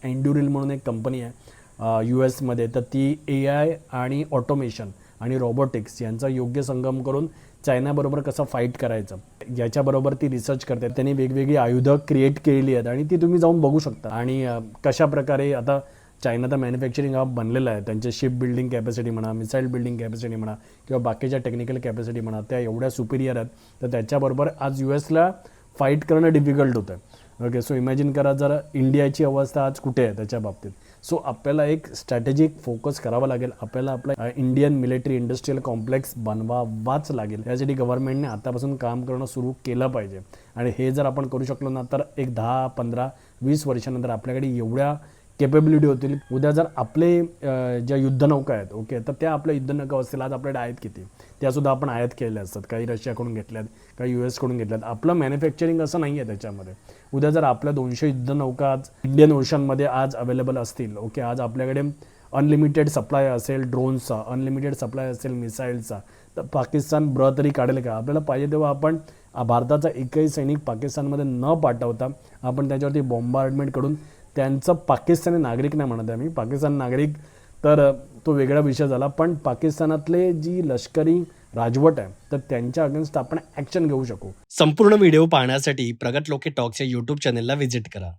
एन्ड्युरिल म्हणून एक कंपनी आहे US मध्ये, तर ती AI आणि ऑटोमेशन आणि रोबोटिक्स यांचा योग्य संगम करून चायनाबरोबर कसं फाईट करायचं याच्याबरोबर ती रिसर्च करते. त्यांनी वेगवेगळी आयुधं क्रिएट केलेली आहेत आणि ती तुम्ही जाऊन बघू शकता. आणि कशा प्रकारे आता चायना तर मॅन्युफॅक्चरिंग हब बनलेला आहे. त्यांचे शिप बिल्डिंग कॅपॅसिटी म्हणा, मिसाईल बिल्डिंग कॅपॅसिटी म्हणा किंवा बाकीच्या टेक्निकल कॅपॅसिटी म्हणा, त्या एवढ्या सुपिरियर आहेत. तर त्याच्याबरोबर आज US ला फाईट करणं डिफिकल्ट होतं आहे. ओके, सो इमॅजिन करा जर इंडियाची अवस्था आज कुठे आहे त्याच्या बाबतीत. सो आपल्याला एक स्ट्रॅटेजिक फोकस करावा लागेल. आपल्याला आपला इंडियन मिलिटरी इंडस्ट्रियल कॉम्प्लेक्स बनवावाच लागेल. यासाठी गव्हर्नमेंटने आतापासून काम करणं सुरू केलं पाहिजे. आणि हे जर आपण करू शकलो ना, तर एक 10, 15, 20 वर्षानंतर आपल्याकडे एवढ्या केपेबिलिटी होतील. उद्या जर आपले ज्या युद्धनौका आहेत, ओके, तर त्या आपल्या युद्धनौका असतील. आज आपल्याकडे आहेत किती, त्यासुद्धा आपण आयात केलेल्या असतात. काही रशियाकडून घेतल्यात, काही US कडून घेतल्यात. आपलं मॅन्युफॅक्चरिंग असं नाही आहे त्याच्यामध्ये. उद्या जर आपल्या 200 युद्धनौका आज इंडियन ओशनमध्ये आज अवेलेबल असतील, ओके, आज आपल्याकडे अनलिमिटेड सप्लाय असेल ड्रोन्सचा, अनलिमिटेड सप्लाय असेल मिसाईलचा, तर पाकिस्तान ब्र तरी काढेल का? आपल्याला पाहिजे तेव्हा आपण भारताचा एकही सैनिक पाकिस्तानमध्ये न पाठवता आपण त्याच्यावरती बॉम्बार्डमेंट करून त्यांचं पाकिस्तानी नागरिक नाही म्हणत आहे मी, पाकिस्तान नागरिक तर तो वेगळा विषय झाला, पण पाकिस्तानातले जी लष्करी राजवट आहे तर त्यांच्या अगेन्स्ट आपण ॲक्शन घेऊ शकू. संपूर्ण व्हिडिओ पाहण्यासाठी प्रगत लोके टॉक्सच्या यूट्यूब चॅनलला व्हिजिट करा.